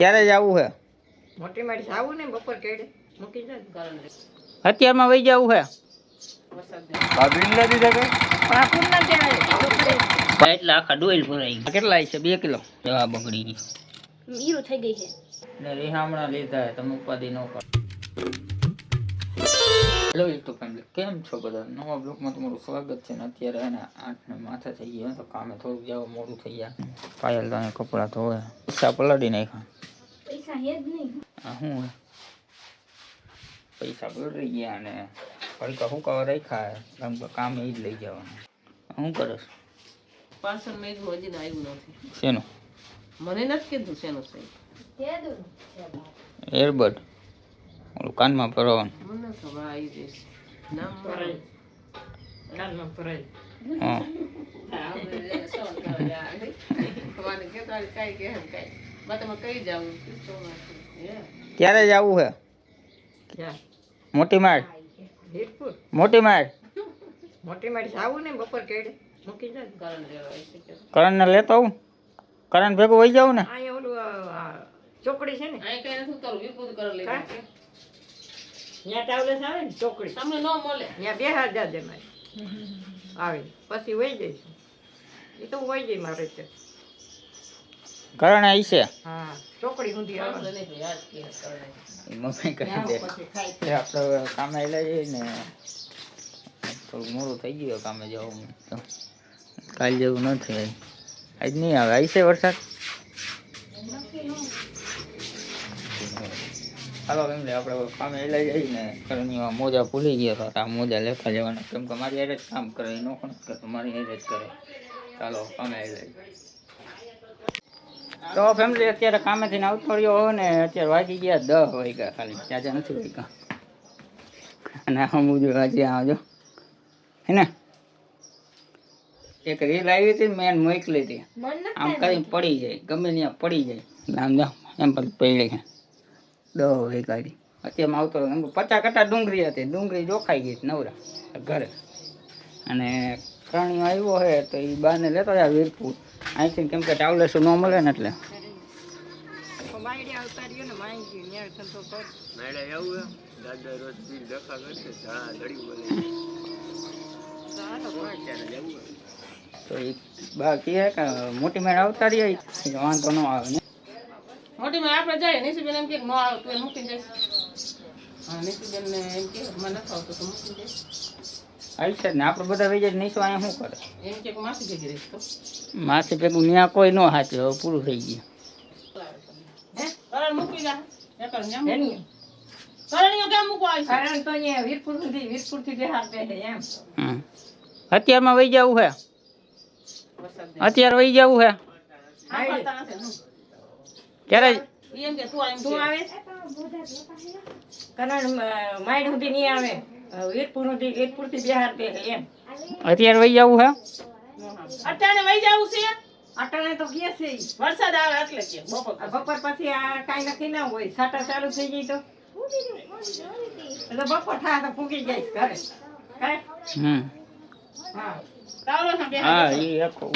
ક્યારે જવું છે? મોટી મારી આવું ને બપોર કેડે મૂકી જાય અત્યારમાં વહી જવું છે. એટલે આખા ડોલ ભરાઈ ગયા. કેટલા છે? 2 કિલો. જવા બગડી ગઈ. ઈરો થઈ ગઈ છે. ને રીહામણા લીધા તમે ઉપાધિ ન કરો. હેલો યુટ્યુબ ફેમિલી, કેમ છો બધા? નવા બ્લોગમાં તમારું સ્વાગત છે. ને અત્યારે એને 8 ને માથે થઈ ગયા તો કામે થોડુંક જવા મોડું થઈ ગયા. પાયલ તો કપડાં ધોવે, પૈસા પલાળી નાખ્યા. પૈસા હે જ નહીં. આ શું પૈસા પલળી ગયા અને હલકા હુકાવા રાખ્યા. કામ એ જ લઈ જવાનું. શું કરે છે? પાર્સલ મેં હજી આવ્યું નથી. શેનું? મને નથી કીધું શેનું છે. એરબડ ઓલું કાનમાં ભરવાનું. મને ખબર આવી જઈશ. નામ ભરાય. કાનમાં ભરાય. હા ક્યારે જવું છે? મોટી માળ. મોટી માળ. મોટી મારી આવું ને બપોર કેડે મૂકી જાય કરણ ને લેતો આવું. કરણ ભેગું વહી જાવ ને. અહીંયા ઓલું ચોકડી છે ને ત્યાં ટાવલેસ આવે ને ચોકડી તમને ન મળે ત્યાં 2000 જમા આવે પછી વહી જઈશ. એ તો વહી જાય મારે છે. કરણ આવી છે. હા ચોકડી સુધી આવે. મમ્મી કહી દે આપણે કામે લઈ જઈએ ને થોડું મોડું થઈ ગયું કામે જવું તો કાલ જેવું નથી. આજ નહીં આવે. આવી છે વરસાદ. હાલો એમને આપણે કામે લઈ જઈએ ને કરણીમાં મોજા ભૂલી ગયા હતા. આ મોજા લેતા જવાના કેમ કે મારી હારે જ કામ કરે. એ નો પણ કરતો મારી હારે જ કરે. ચાલો કામે લઈ. તો ફેમિલી અત્યારે કામેથી આવતો રહ્યો હોય ને અત્યારે વાગી ગયા 10 વાગ્યા. ખાલી ત્યાં નથી વાગ્યા. અને સમજો આજે આવજો હે ને. એક રીલ આવી હતી મેં મોકલી હતી. આમ કરીને પડી જાય ગમે ત્યાં પડી જાય. આમ જાઓ એમ પણ પડી છે 10 વાગ્યા. અત્યારમાં આવતો 50 કટ્ટા ડુંગળી હતી. ડુંગળી જોખાઈ ગઈ નવરા ઘરે. અને કરણીઓ આવ્યો છે તો એ બાને લેતો જાય વીરપુર અહીંથી કેમ કે ટાવલેસ ન મળે ને એટલે તો એ બાકી હે કે મોટી મેળ આવતા રહી વાંધો ન આવે ને. મોટી માં આપણે જાય નીસુબેન એમ કે ન આવે તો મૂકી જઈશ. હા નીસુબેન ને એમ કે મને નથી આવતું તો મૂકી જઈશ. આવી છે ને આપણે બધા વહી જાય. નીચું અહીંયા શું કરે? એમ કે માસી ભેગી રહીશ તો માસી ભેગું ત્યાં કોઈ ન હાચે. હવે પૂરું થઈ ગયું. હે કરણ મૂકી જા એકલ ન્યા મૂકી. કરણીઓ કેમ મૂકો આવી છે? કરણ તો અહીંયા વીરપુર થી બિહાર બે છે એમ. અત્યારમાં વહી જવું છે. અત્યારે વહી જવું છે. ક્યારે એમ કે તું આવે કરણ માઈડ સુધી નહીં આવે. વીરપુર થી બિહાર બે છે એમ. અત્યારે વહી જવું છે. અટાણે વહી જવું છે. અટાણે તો કે છે વરસાદ આવે એટલે કે બપોર પછી આ કાઈ નક્કી ના હોય. સાટા ચાલુ થઈ જાય તો બપોર થાય તો ફૂગી જાય ઘરે. હા એ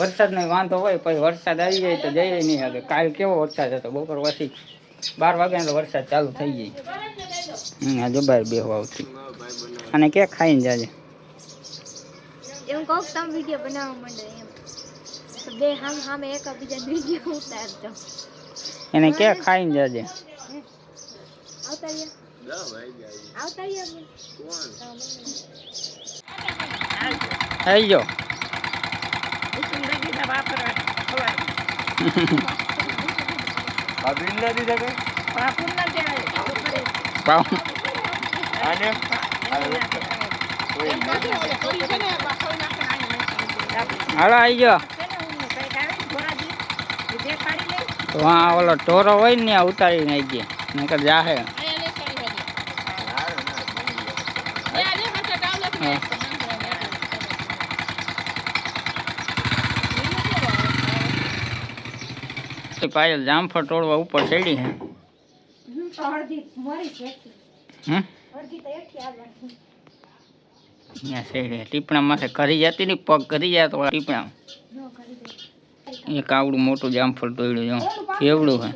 વરસાદ નો વાંધો હોય પછી વરસાદ આવી જાય તો જઈએ નહીં હવે. કાલ કેવો વરસાદ હતો બપોર પછી 12 વાગ્યા તો વરસાદ ચાલુ થઈ જાય. આ જો બહાર બેહવા આવતી અને કે ખાઈને જાજે એમ કહું તમે વિડિયો બનાવવા માંડે એમ તો બે હામ હામે એક બીજા વિડિયો ઉતારજો. એને કે ખાઈને જાજે. આવતા રહ્યા આવતા રહ્યા આવી જો હાલો આવી જો. હા ઓલો ઢોરો હોય ને ઉતારી નાખી નકર જાહે. પાયલ જામફળ તોડવા ઉપર ચડી છે. ટીપણા માથે કરી જતી ને પગ કરી જાય તો ટીપણા એક આવડું મોટું જામફળ તોડ્યું કેવડું છે.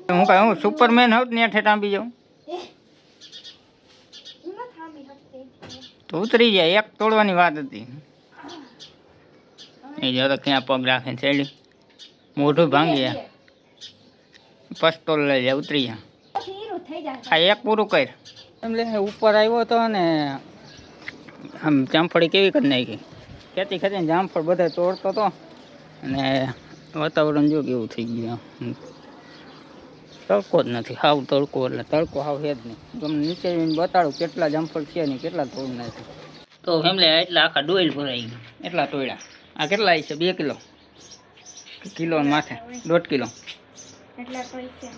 હું કાંઈ હું સુપરમેન હોત ને ઠેઠ આંબી જાઉં તો ઉતરી જાય. એક તોડવાની વાત હતી. એ જો તો ક્યાં પગ રાખે ચેડી મોઢું ભાંગી પસ્તોલ લઈ જાય ઉતરી જાય. આ એક પૂરું કર એટલે ઉપર આવ્યો હતો ને આમ જામફળી કેવી કરી નાખી. ખેતી ખેતીને જામફળ બધા તોડતો હતો અને વાતાવરણ જો કેવું થઈ ગયું. તડકો જ નથી હાવ તડકો એટલે તડકો હાવ છે જ નહીં. તમને નીચે બતાડું કેટલા જામફળ છે ને કેટલા તોડ નાખ્યું. તો ફેમિલી એટલા આખા ડોઈલ ભરાઈ ગયું એટલા તોડ્યા. આ કેટલા છે 2 કિલો કિલો માથે 1.5 કિલો.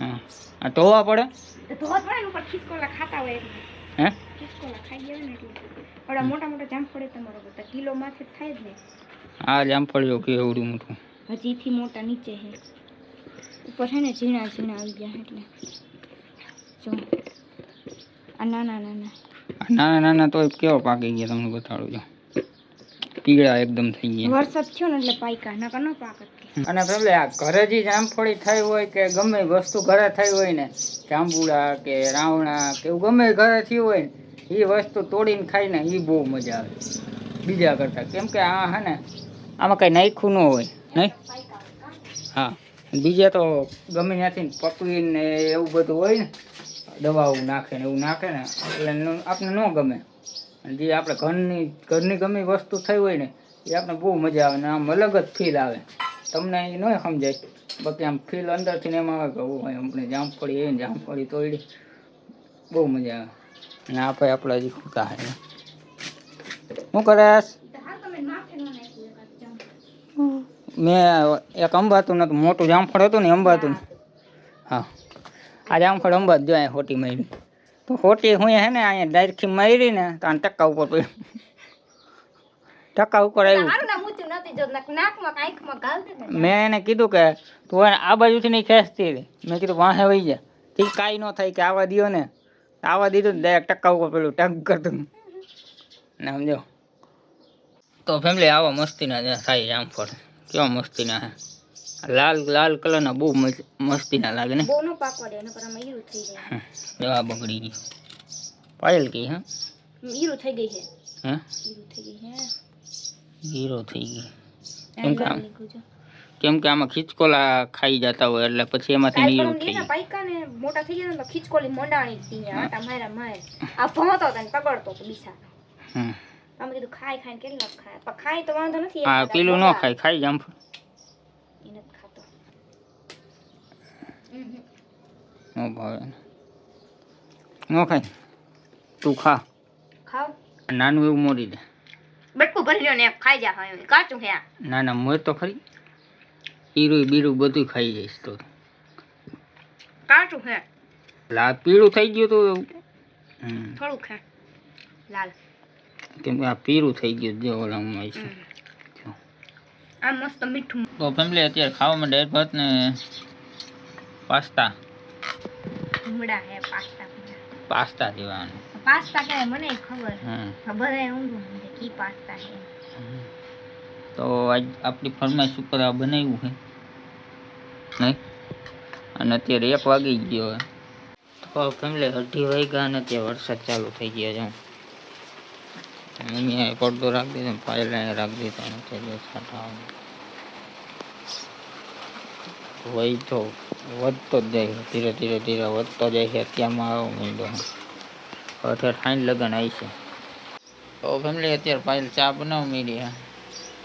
હા આ ધોવા પડે હે મોટા મોટા જામફળ તમારો બધા કિલો માથે થાય જ ને. આ જામફળ જો કેવડું મોટું હજીથી મોટા નીચે છે ઉપર છે ને ઝીણા ઝીણા આવી ગયા એટલે જો આ નાના નાના તોય કેવો પાકી ગયા તમને બતાડું છું. પીળા એકદમ થઈ ગયા. વરસાદ થયો ને એટલે પાક્યા નકર ન પાકત. અને પેલે આ ઘરે જે જામફળી થઈ હોય કે ગમે વસ્તુ ઘરે થઈ હોય ને જાંબુડા કે રાવણા કે એવું ગમે ઘરે થયું હોય ને એ વસ્તુ તોડીને ખાઈને એ બહુ મજા આવે બીજા કરતાં. કેમ કે આ હે ને આમાં કંઈ નાખ્યું ન હોય નહીં. હા બીજા તો ગમે ત્યાંથી પકવીને એવું બધું હોય ને દવાઓ નાખે ને એવું નાખે ને એટલે આપણે ન ગમે. અને જે આપણે ઘરની ગમે વસ્તુ થઈ હોય ને એ આપણે બહુ મજા આવે ને આમ અલગ જ ફીલ આવે. તમને એ ન સમજાય બાકી આમ ફીલ અંદરથી એમ આવે કે હોય આપણે જામફળી એ જામફળી તોડી બહુ મજા આવે. અને આપણે આપણા હજી ખૂતા હે શું કરે મેં એક અંબાતું નતું મોટું જામફળ હતું ને અંબાતું. હા આ જામફળ અંબાત જો અહીંયા હોટી મારી તો હોટી હું હે ને અહીંયા ડાયરેક્ટ મારી ને તો આ ટક્કા ઉપર પડ્યું. ટક્કા ઉપર આવ્યું. મેં એને કીધું કે તું આ બાજુથી નહીં ખેંચતી રે. મેં કીધું વાંહે વહી જા તે કાંઈ ન થાય કે આવા દીધો ને આવા દીધું ને ડાયરેક્ટ ટક્કા ઉપર પેલું ટક કરતું ને સમજો. તો ફેમિલી આવા મસ્તીના થાય જામફળ કેવા મસ્તીના હે. લાલ લાલ કલરના બહુ મસ્તીના લાગે ને. એવા બગડી ગઈ પાયલ કી હા હીરો થઈ ગઈ છે. હે હીરો થઈ ગઈ કેમ કે આમાં ખીચકોલા ખાઈ જતા હોય એટલે પછી એમાંથી હીરો થઈ જાય. પાઈકા ને મોટા થઈ ગયા ને તો ખીચકોલી મોંડાણી થી આટા મારા માય આ ભણતો તને પકડતો તો બીસા. તમે કીધું ખાઈ ખાઈને કેટલા ખાય પણ ખાઈ તો વાંધો નથી. હા પેલું ન ખાય ખાઈ જામફળ એને ખાતો નો ભાવે નો ખાય તું ખા ખાવ નાનું એવું મોરી દે બટકું ભરી લ્યો ને ખાઈ જા હવે કાચું હે ના ના મોર તો ખરી ઈરું બીરું બધું ખાઈ જઈશ તો કાચું હે લાલ પીળું થઈ ગયું તો થોડું ખે લાલ કેમ કે આ પીળું થઈ ગયું જે ઓલામાં છે. આ મસ્ત મીઠું. તો ફેમિલી અત્યારે ખાવામાં દાળ ભાત ને પાસ્તા ભૂંગળા હે પાસ્તા જેવાનું પાસ્તા કે મને ખબર બધાય ઊંધું સમજે કી પાસ્તા હે. તો આજ આપણી ફરમાઈશ ઉપર આ બનાવ્યું છે નહીં અને અત્યારે 1 વાગી ગયો હોય તો ફેમિલી 2:30 વાગ્યા અને ત્યાં વરસાદ ચાલુ થઈ ગયો છે. મમ્મીએ પડદો રાખી દીધો પાયલ રાખી દીધો અને તે છાંટા વહી તો વધતો જ જાય ધીરે ધીરે ધીરે વધતો જાય છે. અત્યારમાં આવો માંડ્યો અત્યારે ઠાઈન લગન આવી છે. તો ફેમિલી અત્યારે પાયલ ચા બનાવવા માંડી હે.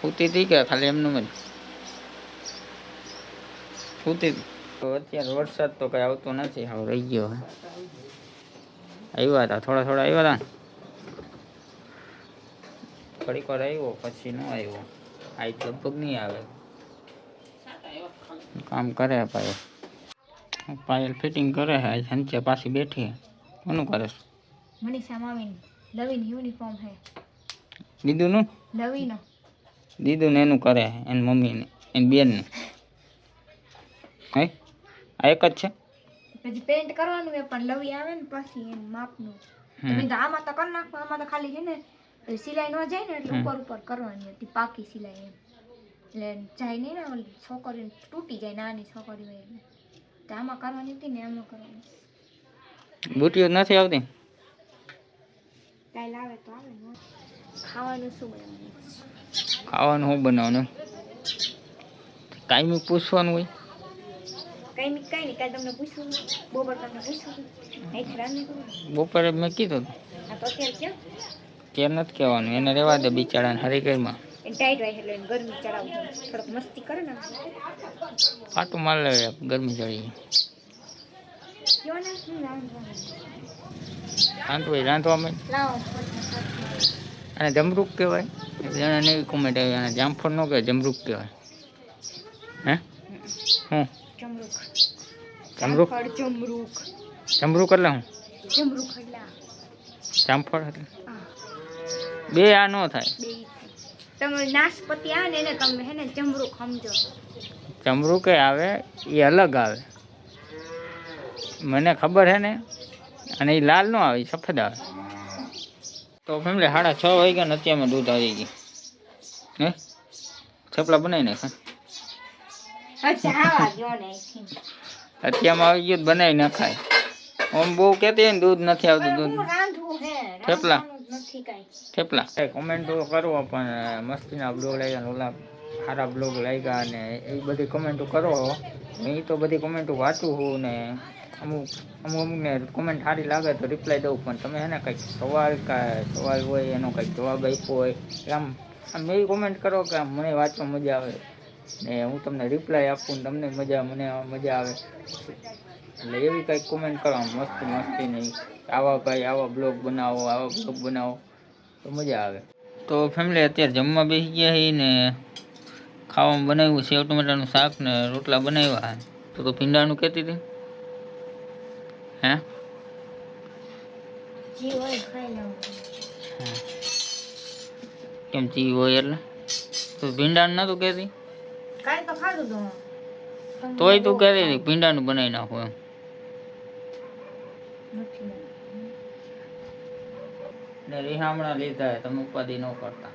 સૂતી હતી કે ખાલી એમનું જ સૂતી તો અત્યારે વરસાદ તો કઈ આવતો નથી હવે રહી ગયો હે. આવ્યા હતા થોડા થોડા આવ્યા હતા ઘડીક વાર આવ્યો પછી ન આવ્યો. આજ લગભગ નહીં આવે કામ કરે પાયલ ફિટિંગ કરે છે. આજ સંચે પાછી બેઠી કોનું કરે છે મનીષા મામી નવીન યુનિફોર્મ હે દીદુનું નવીનો દીદુને એનું કરે એની મમ્મીને એની બેનનું હે આ એક જ છે. પછી પેન્ટ કરવાનું હે પણ લવી આવે ને પછી એનું માપનું તમે તો આમાં તો કરી નાખો. આમાં તો ખાલી છે ને સિલાઈ ન જાય ને એટલે ઉપર ઉપર કરવાની હતી પાકી સિલાઈ એમ એટલે જાય નહીં ને ઓલી છોકરી તૂટી જાય નાની છોકરી હોય એટલે તો આમાં કરવાની હતી ને આમાં કરવાની બુટીઓ નથી આવતી કાલ આવે તો આવે ને ખાવાનું શું બનાવવાનું ખાવાનું શું બનાવવાનું કાંઈ પૂછવાનું હોય કઈ નહીં કાલ તમને પૂછવું બપોર તમને પૂછવું નહીં રાંધી કરું બપોરે મેં કીધું આ તો અત્યારે ક્યાં કેમ નથી કહેવાનું એને રહેવા દે બિચારાને હરીકરમાં એ ટાઈટ હોય એટલે ગરમી ચડાવવું થોડોક મસ્તી કરે ને પાટું માર લે ગરમી ચડી કયો ને શું રાંધવાનું રાંધવામાં લાવો અને જમરૂક કહેવાય એને નવી કોમેન્ટ આવી અને જામફળ ન કહેવાય જમરૂક કહેવાય હે હું જમરૂક જમરૂક જમરૂક જમરૂક એટલે હું જમરૂક એટલે જામફળ એટલે હા બે આ ન થાય બે તમે નાશપતિ આવે ને એને તમે હે ને જમરૂક સમજો જમરૂક આવે એ અલગ આવે મને ખબર હે ને અને એ લાલ નો આવે એ સફેદ આવે તો ફેમિલી 6:30 વાગ્યા ને અત્યારમાં દૂધ આવી ગઈ હે થેપલા બનાવી નાખા અત્યારમાં આવી ગયું બનાવી નાખાય આમ બહુ કહેતી હોય ને દૂધ નથી આવતું દૂધ થેપલા થેપલા કોમેન્ટો કરો પણ મસ્તીના બ્લોગ લાગ્યા ઓલા સારા બ્લોગ લાગ્યા અને એ બધી કોમેન્ટો કરો એ તો બધી કોમેન્ટો વાંચું છું ને અમુકને કોમેન્ટ સારી લાગે તો રિપ્લાય દઉં પણ તમે એને કંઈક સવાલ હોય એનો કંઈક જવાબ આપ્યો હોય આમ એવી કોમેન્ટ કરો કે મને વાંચવા મજા આવે ને હું તમને રિપ્લાય આપું ને તમને મને મજા આવે એટલે એવી કંઈક કોમેન્ટ કરો મસ્તી નહીં આવા બ્લોગ બનાવો તો મજા આવે તો ફેમિલી અત્યારે જમવા બેસી ગયા છીએ ને ખાવામાં બનાવ્યું સેવ ટમેટાનું શાક ને રોટલા બનાવ્યા તો ભીંડાનું કહેતી હતી હે કેમ ચી હોય એટલે તો ભીંડાનું નતું કહેતી તોય તું કહેતી હતી ભીંડાનું બનાવી નાખું એમ ને રીહામણા લીધા તમે ઉપાધિ ન કરતા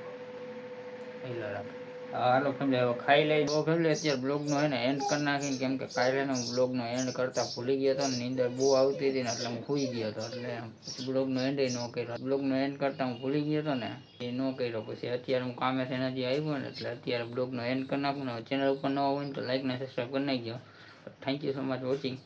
હાલો ફેમિલી હવે ખાઈ લઈ બહુ ફેમિલી અત્યારે બ્લોગનો હે ને એન્ડ કરી નાખીને કેમ કે કાલે બ્લોગનો એન્ડ કરતા ભૂલી ગયો હતો ને નીંદર બહુ આવતી હતી ને એટલે હું સૂઈ ગયો હતો એટલે પછી બ્લોગનો એન્ડ ન કર્યો બ્લોગનો એન્ડ કરતા હું ભૂલી ગયો હતો ને એ ન કર્યો પછી અત્યારે હું કામે છે હજી આવ્યો ને એટલે અત્યારે બ્લોગનો એન્ડ કરી નાખું ને ચેનલ ઉપર ન હોય ને તો લાઈક ને સબસ્ક્રાઈબ કરી નાખજો thank you so much watching